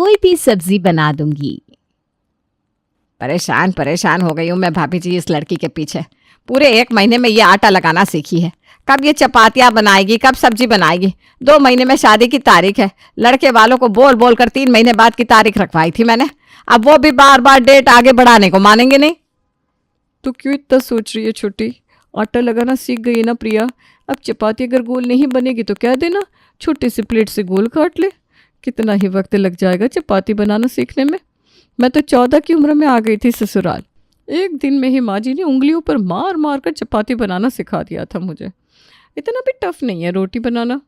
कोई भी सब्जी बना दूंगी। परेशान परेशान हो गई हूँ मैं भाभी जी इस लड़की के पीछे। पूरे 1 महीने में ये आटा लगाना सीखी है। कब ये चपातियाँ बनाएगी, कब सब्जी बनाएगी। 2 महीने में शादी की तारीख है। लड़के वालों को बोल बोल कर 3 महीने बाद की तारीख रखवाई थी मैंने। अब वो भी बार बार डेट आगे बढ़ाने को मानेंगे नहीं। तो क्यों इतना सोच रही है छोटी? आटा लगाना सीख गई ना प्रिया। अब चपाती अगर गोल नहीं बनेगी तो कह देना, छोटे से प्लेट से गोल काट ले। कितना ही वक्त लग जाएगा चपाती बनाना सीखने में। मैं तो 14 की उम्र में आ गई थी ससुराल। एक दिन में ही माँ जी ने उंगलियों पर मार मार कर चपाती बनाना सिखा दिया था मुझे। इतना भी टफ नहीं है रोटी बनाना।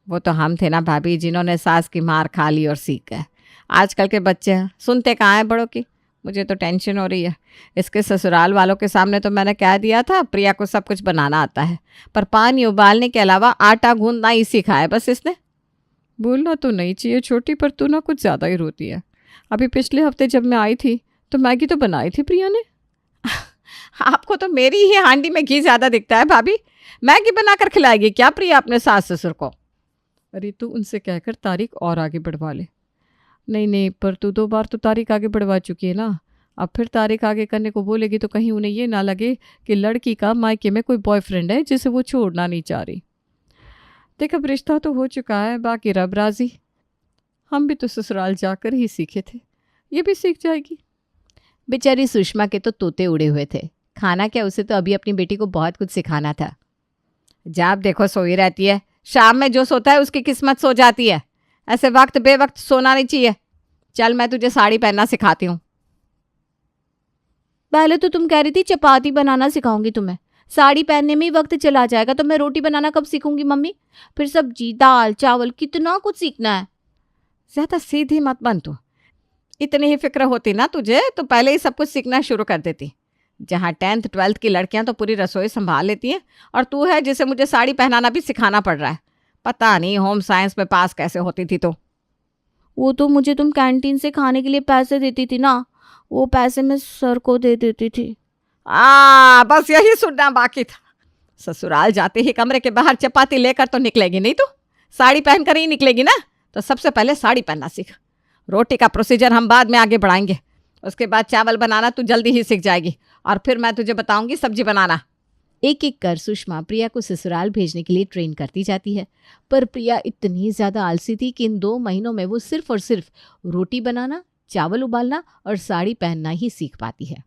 वो तो हम थे ना भाभी जिन्होंने सास की मार खा ली और सीख गए। आजकल के बच्चे सुनते कहाँ हैं बड़ों की। मुझे तो टेंशन हो रही है। इसके ससुराल वालों के सामने तो मैंने कह दिया था प्रिया को सब कुछ बनाना आता है, पर पानी उबालने के अलावा आटा गूंदना ही सीखा है बस इसने। बोलना तो नहीं चाहिए छोटी, पर तू ना कुछ ज़्यादा ही रोती है। अभी पिछले हफ्ते जब मैं आई थी तो मैगी तो बनाई थी प्रिया ने। आपको तो मेरी ही हांडी में घी ज़्यादा दिखता है भाभी। मैगी बनाकर खिलाएगी क्या प्रिया अपने सास ससुर को? अरे तू उनसे कहकर तारीख और आगे बढ़वा ले। नहीं नहीं, पर तू 2 बार तो तारीख आगे बढ़वा चुकी है ना। अब फिर तारीख आगे करने को बोलेगी तो कहीं उन्हें ये ना लगे कि लड़की का मायके में कोई बॉयफ्रेंड है जिसे वो छोड़ना नहीं चाह रही। देख अब रिश्ता तो हो चुका है, बाकी रब राजी। हम भी तो ससुराल जाकर ही सीखे थे, ये भी सीख जाएगी। बेचारी सुषमा के तो तोते उड़े हुए थे। खाना क्या, उसे तो अभी अपनी बेटी को बहुत कुछ सिखाना था। जब देखो सोई रहती है। शाम में जो सोता है उसकी किस्मत सो जाती है। ऐसे वक्त बेवक्त सोना नहीं चाहिए। चल मैं तुझे साड़ी पहनना सिखाती हूँ। पहले तो तुम कह रही थी चपाती बनाना सिखाऊंगी तुम्हें। साड़ी पहनने में ही वक्त चला जाएगा तो मैं रोटी बनाना कब सीखूंगी मम्मी? फिर सब्जी दाल चावल कितना कुछ सीखना है। ज्यादा सीधी मत बन तू। इतनी ही फिक्र होती ना तुझे तो पहले ही सब कुछ सीखना शुरू कर देती। जहाँ 10th 12th की लड़कियां तो पूरी रसोई संभाल लेती हैं, और तू है जिसे मुझे साड़ी पहनाना भी सिखाना पड़ रहा है। पता नहीं होम साइंस में पास कैसे होती थी तो। वो तो मुझे तुम कैंटीन से खाने के लिए पैसे देती थी ना, वो पैसे मैं सर को दे देती थी। बस यही सुनना बाकी था। ससुराल जाते ही कमरे के बाहर चपाती लेकर तो निकलेगी नहीं, तो साड़ी पहनकर ही निकलेगी ना। तो सबसे पहले साड़ी पहनना सीख। रोटी का प्रोसीजर हम बाद में आगे बढ़ाएंगे। उसके बाद चावल बनाना तू जल्दी ही सीख जाएगी, और फिर मैं तुझे बताऊंगी सब्जी बनाना। एक एक कर सुषमा प्रिया को ससुराल भेजने के लिए ट्रेन करती जाती है। पर प्रिया इतनी ज़्यादा आलसी थी कि इन 2 महीनों में वो सिर्फ और सिर्फ रोटी बनाना, चावल उबालना और साड़ी पहनना ही सीख पाती है।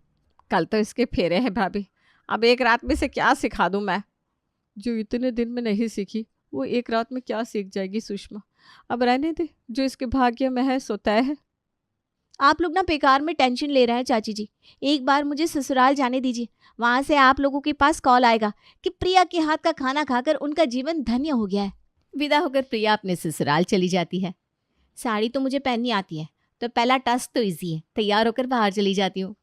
कल तो इसके फेरे हैं भाभी। अब एक रात में से क्या सिखा दूं मैं? जो इतने दिन में नहीं सीखी वो एक रात में क्या सीख जाएगी सुषमा। अब रहने दे, जो इसके भाग्य में है सो तय है। आप लोग ना बेकार में टेंशन ले रहे हैं चाची जी। एक बार मुझे ससुराल जाने दीजिए, वहां से आप लोगों के पास कॉल आएगा कि प्रिया के हाथ का खाना खाकर उनका जीवन धन्य हो गया है। विदा होकर प्रिया अपने ससुराल चली जाती है। साड़ी तो मुझे पहननी आती है, तो पहला टास्क तो इजी है। तैयार होकर बाहर चली जाती हूँ।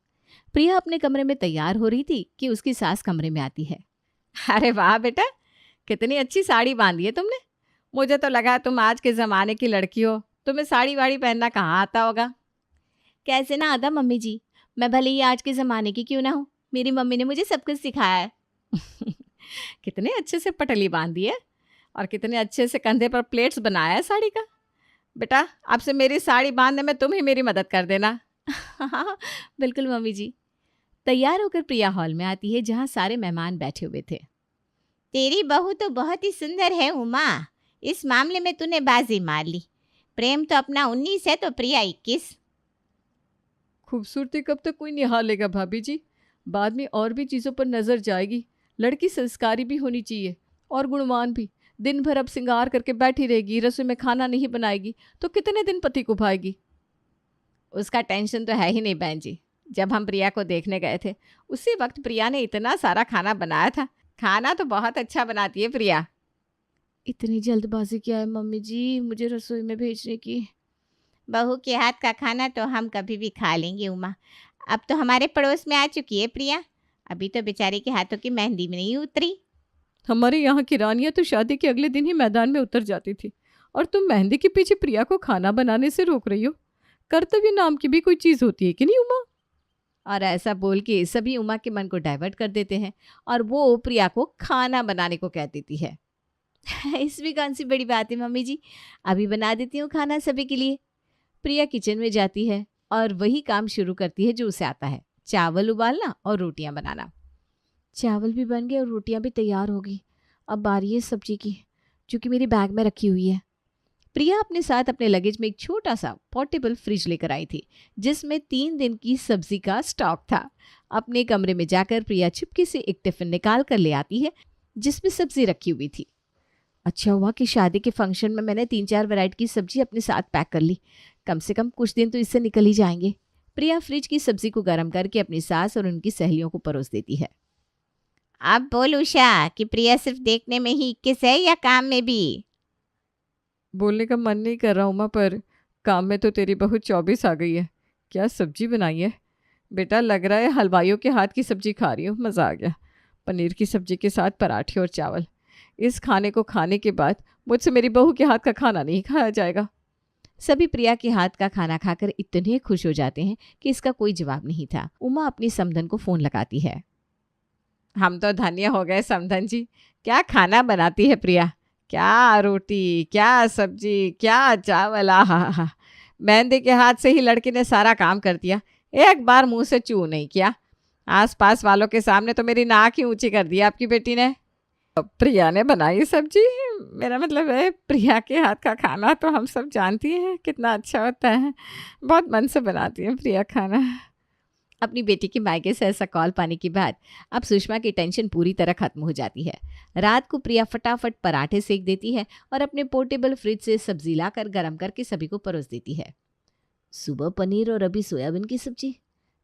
प्रिया अपने कमरे में तैयार हो रही थी कि उसकी सास कमरे में आती है। अरे वाह बेटा, कितनी अच्छी साड़ी बांधी है तुमने। मुझे तो लगा तुम आज के ज़माने की लड़की हो, तुम्हें साड़ी वाड़ी पहनना कहाँ आता होगा। कैसे ना आता मम्मी जी, मैं भले ही आज के ज़माने की क्यों ना हूँ, मेरी मम्मी ने मुझे सब कुछ सिखाया है। कितने अच्छे से पटली बांधी है, और कितने अच्छे से कंधे पर प्लेट्स बनाया है साड़ी का। बेटा अब से मेरी साड़ी बांधने में तुम ही मेरी मदद कर देना। बिल्कुल मम्मी जी। तैयार होकर प्रिया हॉल में आती है जहाँ सारे मेहमान बैठे हुए थे। तेरी बहू तो बहुत ही सुंदर है उमा। इस मामले में तूने बाजी मार ली। प्रेम तो अपना 19 है तो प्रिया 21। खूबसूरती कब तक कोई निहार लेगा भाभी जी, बाद में और भी चीज़ों पर नज़र जाएगी। लड़की संस्कारी भी होनी चाहिए और गुणवान भी। दिन भर अब श्रृंगार करके बैठी रहेगी, रसोई में खाना नहीं बनाएगी तो कितने दिन पति को भाएगी। उसका टेंशन तो है ही नहीं बहन जी। जब हम प्रिया को देखने गए थे उसी वक्त प्रिया ने इतना सारा खाना बनाया था। खाना तो बहुत अच्छा बनाती है प्रिया। इतनी जल्दबाजी क्या है मम्मी जी मुझे रसोई में भेजने की? बहू के हाथ का खाना तो हम कभी भी खा लेंगे उमा। अब तो हमारे पड़ोस में आ चुकी है प्रिया। अभी तो बेचारी के हाथों की मेहंदी में नहीं उतरी। हमारे यहाँ की रानियाँ तो शादी के अगले दिन ही मैदान में उतर जाती थी, और तुम मेहंदी के पीछे प्रिया को खाना बनाने से रोक रही हो। कर्तव्य नाम की भी कोई चीज़ होती है कि नहीं उमा? और ऐसा बोल के सभी उमा के मन को डाइवर्ट कर देते हैं, और वो प्रिया को खाना बनाने को कह देती है। इसमें कौन सी बड़ी बात है मम्मी जी, अभी बना देती हूँ खाना सभी के लिए। प्रिया किचन में जाती है और वही काम शुरू करती है जो उसे आता है, चावल उबालना और रोटियां बनाना। चावल भी बन गए और रोटियां भी तैयार हो गई। अब बारी है सब्जी की, जो कि मेरी बैग में रखी हुई है। प्रिया अपने साथ अपने लगेज में एक छोटा सा पोर्टेबल फ्रिज लेकर आई थी, जिसमें 3 दिन की सब्जी का स्टॉक था। अपने कमरे में जाकर प्रिया चुपके से एक टिफिन निकाल कर ले आती है, जिसमें सब्जी रखी हुई थी। अच्छा हुआ कि शादी के फंक्शन में मैंने 3-4 वैरायटी की सब्जी अपने साथ पैक कर ली। कम से कम कुछ दिन तो इससे निकल ही जाएंगे। प्रिया फ्रिज की सब्जी को गर्म करके अपनी सास और उनकी सहेलियों को परोस देती है। अब बोल उषा कि प्रिया सिर्फ देखने में ही 21 है या काम में भी? बोलने का मन नहीं कर रहा उमा, पर काम में तो तेरी बहू 24 आ गई है। क्या सब्जी बनाई है बेटा? लग रहा है हलवाइयों के हाथ की सब्जी खा रही हो। मज़ा आ गया। पनीर की सब्जी के साथ पराठे और चावल। इस खाने को खाने के बाद मुझसे मेरी बहू के हाथ का खाना नहीं खाया जाएगा। सभी प्रिया के हाथ का खाना खाकर इतने खुश हो जाते हैं कि इसका कोई जवाब नहीं था। उमा अपनी समधन को फ़ोन लगाती है। हम तो धन्य हो गए समधन जी। क्या खाना बनाती है प्रिया! क्या रोटी, क्या सब्जी, क्या चावल! आहा! मेहंदी के हाथ से ही लड़की ने सारा काम कर दिया। एक बार मुंह से चू नहीं किया। आसपास वालों के सामने तो मेरी नाक ही ऊंची कर दी आपकी बेटी ने। प्रिया ने बनाई सब्जी, मेरा मतलब है प्रिया के हाथ का खाना तो हम सब जानती हैं कितना अच्छा होता है। बहुत मन से बनाती है प्रिया खाना। अपनी बेटी के मायके से ऐसा कॉल पाने के बाद अब सुषमा की टेंशन पूरी तरह खत्म हो जाती है। रात को प्रिया फटाफट पराठे सेक देती है और अपने पोर्टेबल फ्रिज से सब्जी लाकर गर्म करके सभी को परोस देती है। सुबह पनीर और अभी सोयाबीन की सब्जी,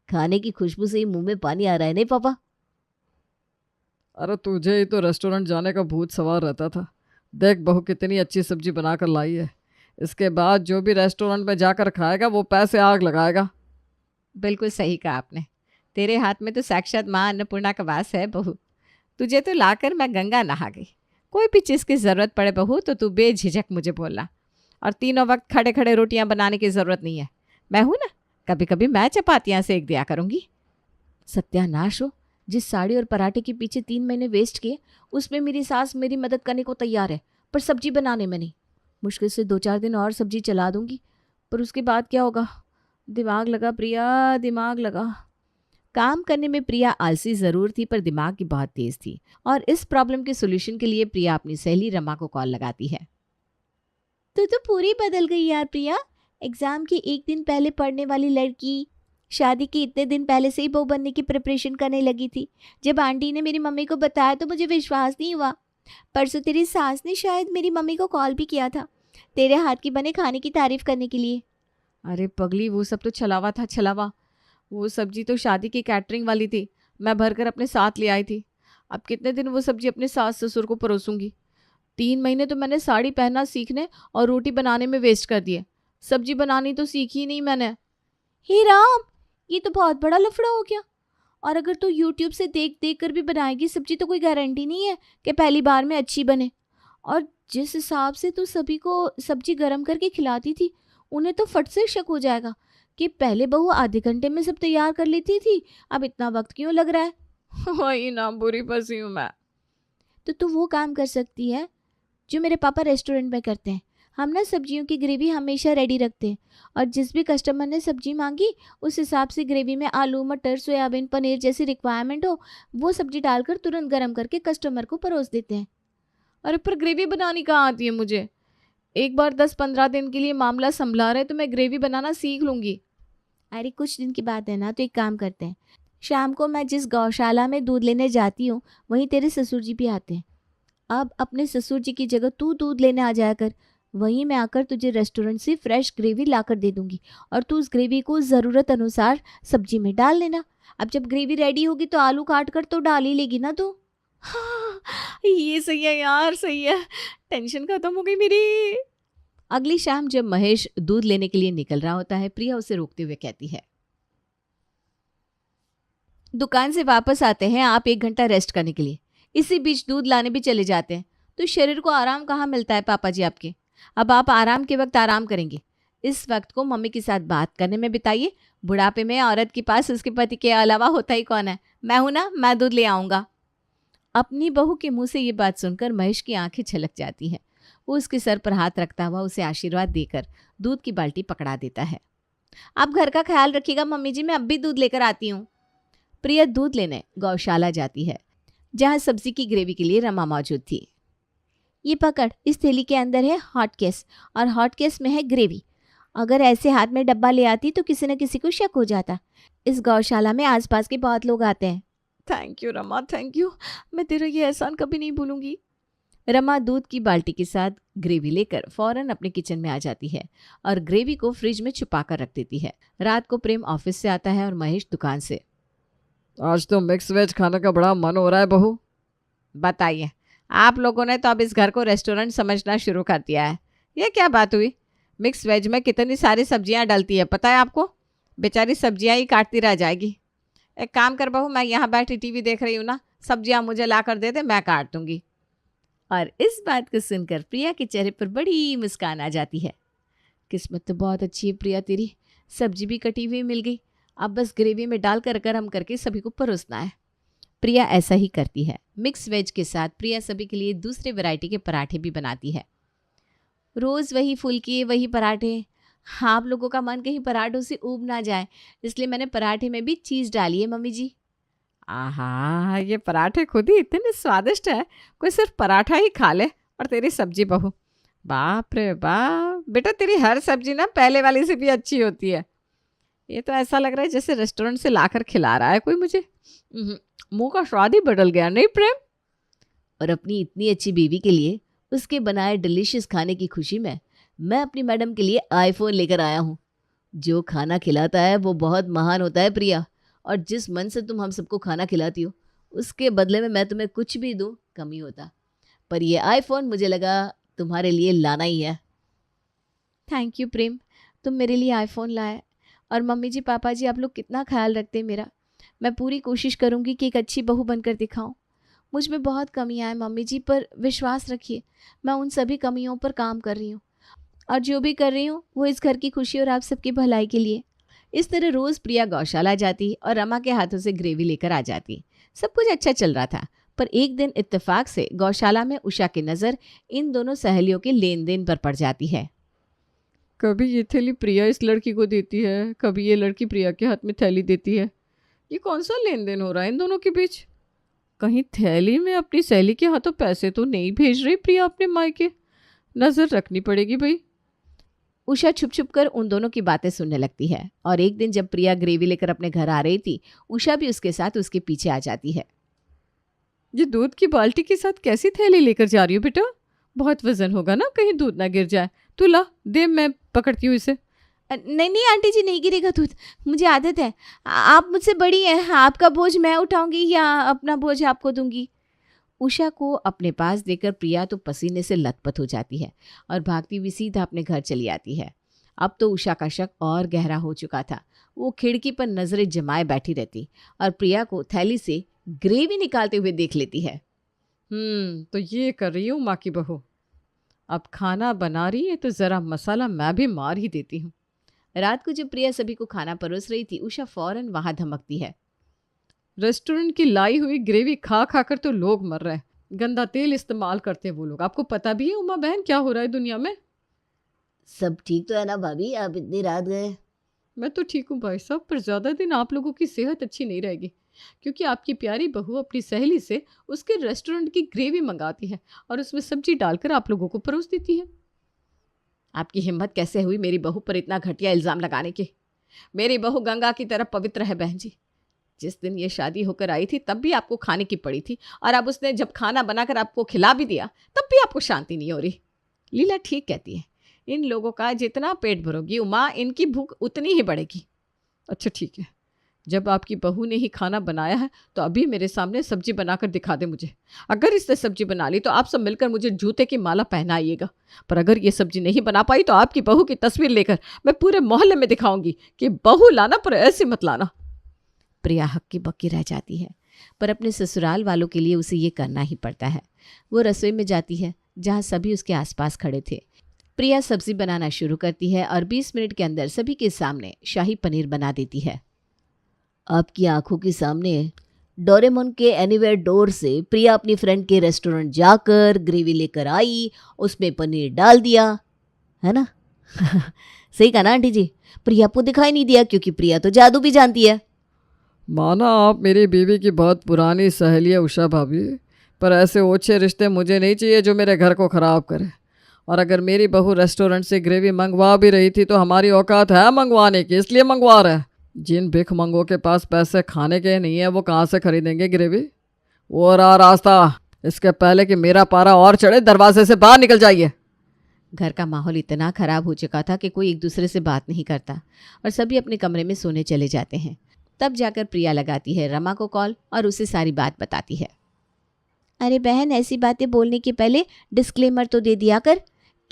खाने की खुशबू से ही मुंह में पानी आ रहा है। नहीं पापा? अरे तुझे ही तो रेस्टोरेंट जाने का भूत सवार रहता था। देख बहू कितनी अच्छी सब्जी बनाकर लाई है। इसके बाद जो भी रेस्टोरेंट में जाकर खाएगा वो पैसे आग लगाएगा। बिल्कुल सही कहा आपने। तेरे हाथ में तो साक्षात माँ अन्नपूर्णा का वास है बहू। तुझे तो लाकर मैं गंगा नहा गई। कोई भी चीज़ की ज़रूरत पड़े बहू तो तू बेझिझक मुझे बोलना। और तीनों वक्त खड़े खड़े रोटियां बनाने की ज़रूरत नहीं है। मैं हूं ना, कभी कभी मैं चपातियां सेक दिया करूंगी। सत्यानाश हो, जिस साड़ी और पराठे के पीछे 3 महीने वेस्ट किए उसमें मेरी सास मेरी मदद करने को तैयार है, पर सब्जी बनाने में नहीं। मुश्किल से 2-4 दिन और सब्जी चला दूंगी, पर उसके बाद क्या होगा? दिमाग लगा प्रिया, दिमाग लगा। काम करने में प्रिया आलसी ज़रूर थी, पर दिमाग की बहुत तेज़ थी। और इस प्रॉब्लम के सोल्यूशन के लिए प्रिया अपनी सहेली रमा को कॉल लगाती है। तो पूरी बदल गई यार प्रिया। एग्ज़ाम के एक दिन पहले पढ़ने वाली लड़की शादी के इतने दिन पहले से ही बहू बनने की प्रिपरेशन करने लगी थी। जब आंटी ने मेरी मम्मी को बताया तो मुझे विश्वास नहीं हुआ। परसों तेरी सास ने शायद मेरी मम्मी को कॉल भी किया था, तेरे हाथ की बने खाने की तारीफ करने के लिए। अरे पगली, वो सब तो छलावा था, छलावा। वो सब्जी तो शादी की कैटरिंग वाली थी, मैं भरकर अपने साथ ले आई थी। अब कितने दिन वो सब्जी अपने सास ससुर को परोसूंगी? 3 महीने तो मैंने साड़ी पहनना सीखने और रोटी बनाने में वेस्ट कर दिए। सब्जी बनानी तो सीखी ही नहीं मैंने। हे राम, ये तो बहुत बड़ा लफड़ा हो गया। और अगर तू यूट्यूब से देख देख कर भी बनाएगी सब्जी तो कोई गारंटी नहीं है कि पहली बार में अच्छी बने। और जिस हिसाब से तू सभी को सब्जी गर्म करके खिलाती थी, उन्हें तो फट से शक हो जाएगा कि पहले बहू आधे घंटे में सब तैयार कर लेती थी, अब इतना वक्त क्यों लग रहा है। वही ना, बुरी फंसी हूँ मैं। तो तू वो काम कर सकती है जो मेरे पापा रेस्टोरेंट में करते हैं। हम ना सब्जियों की ग्रेवी हमेशा रेडी रखते हैं और जिस भी कस्टमर ने सब्जी मांगी उस हिसाब से ग्रेवी में आलू, मटर, सोयाबीन, पनीर जैसी रिक्वायरमेंट हो वो सब्जी डालकर तुरंत गर्म करके कस्टमर को परोस देते हैं। अरे पर ग्रेवी बनानी कहाँ आती है मुझे? एक बार 10-15 दिन के लिए मामला संभला रहे तो मैं ग्रेवी बनाना सीख लूँगी। अरे कुछ दिन की बात है ना, तो एक काम करते हैं, शाम को मैं जिस गौशाला में दूध लेने जाती हूँ वहीं तेरे ससुर जी भी आते हैं। अब अपने ससुर जी की जगह तू दूध लेने आ जाया कर, वहीं मैं आकर तुझे रेस्टोरेंट से फ्रेश ग्रेवी लाकर दे दूंगी और तू उस ग्रेवी को ज़रूरत अनुसार सब्जी में डाल लेना। अब जब ग्रेवी रेडी होगी तो आलू काट कर तो डाल ही लेगी ना तू। हाँ, ये सही है यार, सही है। टेंशन खत्म हो गई मेरी। अगली शाम जब महेश दूध लेने के लिए निकल रहा होता है, प्रिया उसे रोकते हुए कहती है, दुकान से वापस आते हैं आप 1 घंटा रेस्ट करने के लिए, इसी बीच दूध लाने भी चले जाते हैं, तो शरीर को आराम कहाँ मिलता है पापा जी आपके। अब आप आराम के वक्त आराम करेंगे, इस वक्त को मम्मी के साथ बात करने में बिताइए। बुढ़ापे में औरत के पास उसके पति के अलावा होता ही कौन है? मैं हूं ना, मैं दूध ले आऊँगा। अपनी बहू के मुंह से ये बात सुनकर महेश की आंखें छलक जाती हैं। वो उसके सर पर हाथ रखता हुआ उसे आशीर्वाद देकर दूध की बाल्टी पकड़ा देता है। आप घर का ख्याल रखिएगा मम्मी जी, मैं अब भी दूध लेकर आती हूँ। प्रिया दूध लेने गौशाला जाती है, जहाँ सब्जी की ग्रेवी के लिए रमा मौजूद थी। ये पकड़, इस थैली के अंदर है हॉटकेस और हॉटकेस में है ग्रेवी। अगर ऐसे हाथ में डब्बा ले आती तो किसी न किसी को शक हो जाता। इस गौशाला में आसपास के बहुत लोग आते हैं। Thank you Rama, thank you. मैं तेरा ये एहसान कभी नहीं भूलूंगी। रमा दूध की बाल्टी के साथ ग्रेवी लेकर फौरन अपने किचन में आ जाती है और ग्रेवी को फ्रिज में छुपा कर रख देती है। रात को प्रेम ऑफिस से आता है और महेश दुकान से। आज तो मिक्स वेज खाने का बड़ा मन हो रहा है बहू। बताइए, आप लोगों ने तो अब इस घर को रेस्टोरेंट समझना शुरू कर दिया है। ये क्या बात हुई? मिक्स वेज में कितनी सारी सब्जियां डलती है पता है आपको? बेचारी सब्जियां ही काटती रह जाएगी। एक काम कर बहू, मैं यहाँ बैठी टीवी देख रही हूँ ना, सब्जियां मुझे ला कर दे दे, मैं काट दूंगी। और इस बात को सुनकर प्रिया के चेहरे पर बड़ी मुस्कान आ जाती है। किस्मत तो बहुत अच्छी है प्रिया तेरी, सब्जी भी कटी हुई मिल गई। अब बस ग्रेवी में डालकर गरम करके सभी को परोसना है। प्रिया ऐसा ही करती है। मिक्स वेज के साथ प्रिया सभी के लिए दूसरे वैरायटी के पराठे भी बनाती है। रोज़ वही फुल्की, वही पराठे। हाँ, आप लोगों का मन कहीं पराठों से ऊब ना जाए, इसलिए मैंने पराठे में भी चीज़ डाली है मम्मी जी। आहा, ये पराठे खुद ही इतने स्वादिष्ट है, कोई सिर्फ पराठा ही खा ले। और तेरी सब्जी बहू, बाप रे बाप, बेटा तेरी हर सब्जी ना पहले वाली से भी अच्छी होती है। ये तो ऐसा लग रहा है जैसे रेस्टोरेंट से लाकर खिला रहा है कोई मुझे। मुंह का स्वाद ही बदल गया नहीं प्रेम? और अपनी इतनी अच्छी बीवी के लिए उसके बनाए डिलीशियस खाने की खुशी में मैं अपनी मैडम के लिए आईफोन लेकर आया हूँ। जो खाना खिलाता है वो बहुत महान होता है प्रिया, और जिस मन से तुम हम सबको खाना खिलाती हो उसके बदले में मैं तुम्हें कुछ भी दूँ कम ही होता। पर ये आईफोन मुझे लगा तुम्हारे लिए लाना ही है। थैंक यू प्रेम, तुम मेरे लिए आईफोन लाए। और मम्मी जी पापा जी आप लोग कितना ख्याल रखते हैं मेरा। मैं पूरी कोशिश करूँगी कि एक अच्छी बहू बनकर दिखाऊं। मुझ में बहुत कमियां हैं मम्मी जी, पर विश्वास रखिए मैं उन सभी कमियों पर काम कर रही हूँ, और जो भी कर रही हूँ वो इस घर की खुशी और आप सबकी भलाई के लिए। इस तरह रोज़ प्रिया गौशाला जाती और रमा के हाथों से ग्रेवी लेकर आ जाती। सब कुछ अच्छा चल रहा था, पर एक दिन इत्तेफाक से गौशाला में उषा की नज़र इन दोनों सहेलियों के लेन देन पर पड़ जाती है। कभी ये थैली प्रिया इस लड़की को देती है, कभी ये लड़की प्रिया के हाथ में थैली देती है। ये कौन सा लेन देन हो रहा है इन दोनों के बीच? कहीं थैली में अपनी सहेली के हाथों पैसे तो नहीं भेज रही प्रिया अपने मायके? नज़र रखनी पड़ेगी भाई। उषा छुप छुप कर उन दोनों की बातें सुनने लगती है, और एक दिन जब प्रिया ग्रेवी लेकर अपने घर आ रही थी, उषा भी उसके साथ उसके पीछे आ जाती है। ये दूध की बाल्टी के साथ कैसी थैली लेकर जा रही हो बेटा? बहुत वजन होगा ना, कहीं दूध ना गिर जाए। तू ला दे, मैं पकड़ती हूँ इसे। नहीं नहीं आंटी जी, नहीं गिरेगा दूध, मुझे आदत है। आप मुझसे बड़ी हैं, आपका बोझ मैं उठाऊंगी या अपना बोझ आपको दूंगी। उषा को अपने पास देकर प्रिया तो पसीने से लथपथ हो जाती है और भागती हुई सीधा अपने घर चली आती है। अब तो उषा का शक और गहरा हो चुका था। वो खिड़की पर नजरें जमाए बैठी रहती और प्रिया को थैली से ग्रेवी निकालते हुए देख लेती है। तो ये कर रही हूँ माँ की बहू। अब खाना बना रही है तो ज़रा मसाला मैं भी मार ही देती हूँ। रात को जब प्रिया सभी को खाना परोस रही थी, उषा फौरन वहां धमकती है। रेस्टोरेंट की लाई हुई ग्रेवी खा खा कर तो लोग मर रहे हैं। गंदा तेल इस्तेमाल करते हैं वो लोग। आपको पता भी है उमा बहन क्या हो रहा है दुनिया में? सब ठीक तो है ना भाभी, आप इतनी रात गए? मैं तो ठीक हूँ भाई साहब, पर ज़्यादा दिन आप लोगों की सेहत अच्छी नहीं रहेगी, क्योंकि आपकी प्यारी बहू अपनी सहेली से उसके रेस्टोरेंट की ग्रेवी मंगाती है और उसमें सब्जी डालकर आप लोगों को परोस देती है। आपकी हिम्मत कैसे हुई मेरी बहू पर इतना घटिया इल्ज़ाम लगाने की? मेरी बहू गंगा की तरह पवित्र है बहन जी। जिस दिन ये शादी होकर आई थी तब भी आपको खाने की पड़ी थी, और अब उसने जब खाना बनाकर आपको खिला भी दिया तब भी आपको शांति नहीं हो रही। लीला ठीक कहती है, इन लोगों का जितना पेट भरोगी उमा, इनकी भूख उतनी ही बढ़ेगी। अच्छा ठीक है, जब आपकी बहू ने ही खाना बनाया है तो अभी मेरे सामने सब्जी बनाकर दिखा दे मुझे। अगर इसने सब्जी बना ली तो आप सब मिलकर मुझे जूते की माला पहनाइएगा, पर अगर ये सब्जी नहीं बना पाई तो आपकी बहू की तस्वीर लेकर मैं पूरे मोहल्ले में दिखाऊंगी कि बहू लाना पर ऐसे मत लाना। प्रिया हक्की बक्की रह जाती है, पर अपने ससुराल वालों के लिए उसे ये करना ही पड़ता है। वो रसोई में जाती है जहाँ सभी उसके आसपास खड़े थे। प्रिया सब्जी बनाना शुरू करती है और 20 मिनट के अंदर सभी के सामने शाही पनीर बना देती है। आपकी आंखों के सामने डोरेमोन के एनीवेयर डोर से प्रिया अपनी फ्रेंड के रेस्टोरेंट जाकर ग्रेवी लेकर आई, उसमें पनीर डाल दिया, है ना? सही कहा ना आंटी जी? प्रिया को दिखाई नहीं दिया क्योंकि प्रिया तो जादू भी जानती है। माना आप मेरी बीवी की बहुत पुरानी सहेली है उषा भाभी, पर ऐसे ओछे रिश्ते मुझे नहीं चाहिए जो मेरे घर को ख़राब करे। और अगर मेरी बहू रेस्टोरेंट से ग्रेवी मंगवा भी रही थी तो हमारी औकात है मंगवाने की, इसलिए मंगवा रहा है। जिन भिख मंगों के पास पैसे खाने के नहीं है वो कहाँ से खरीदेंगे ग्रेवी? वो रहा रास्ता, इसके पहले कि मेरा पारा और चढ़े दरवाजे से बाहर निकल जाइए। घर का माहौल इतना ख़राब हो चुका था कि कोई एक दूसरे से बात नहीं करता और सभी अपने कमरे में सोने चले जाते हैं। तब जाकर प्रिया लगाती है रमा को कॉल और उसे सारी बात बताती है। अरे बहन, ऐसी बातें बोलने के पहले डिस्क्लेमर तो दे दिया कर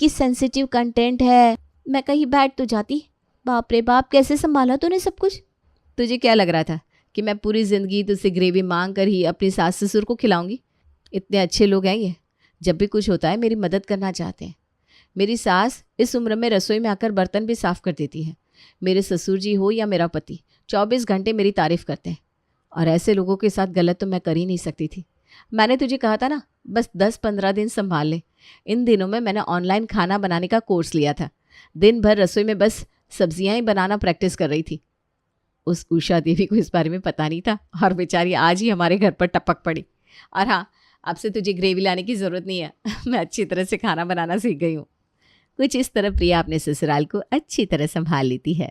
कि सेंसिटिव कंटेंट है। मैं कहीं बैठ तो जाती। बाप रे बाप, कैसे संभाला तूने सब कुछ? तुझे क्या लग रहा था कि मैं पूरी ज़िंदगी तुझसे ग्रेवी मांग कर ही अपनी सास ससुर को खिलाऊंगी? इतने अच्छे लोग हैं ये, जब भी कुछ होता है मेरी मदद करना चाहते हैं। मेरी सास इस उम्र में रसोई में आकर बर्तन भी साफ़ कर देती है। मेरे ससुर जी हो या मेरा पति 24 घंटे मेरी तारीफ़ करते हैं और ऐसे लोगों के साथ गलत तो मैं कर ही नहीं सकती थी। मैंने तुझे कहा था ना, बस 10-15 दिन संभाल ले। इन दिनों में मैंने ऑनलाइन खाना बनाने का कोर्स लिया था। दिन भर रसोई में बस सब्जियां ही बनाना प्रैक्टिस कर रही थी। उस उषा देवी को इस बारे में पता नहीं था और बेचारी आज ही हमारे घर पर टपक पड़ी। और हाँ, अब से तुझे ग्रेवी लाने की ज़रूरत नहीं है। मैं अच्छी तरह से खाना बनाना सीख गई हूँ। कुछ इस तरह प्रिया अपने ससुराल को अच्छी तरह संभाल लेती है।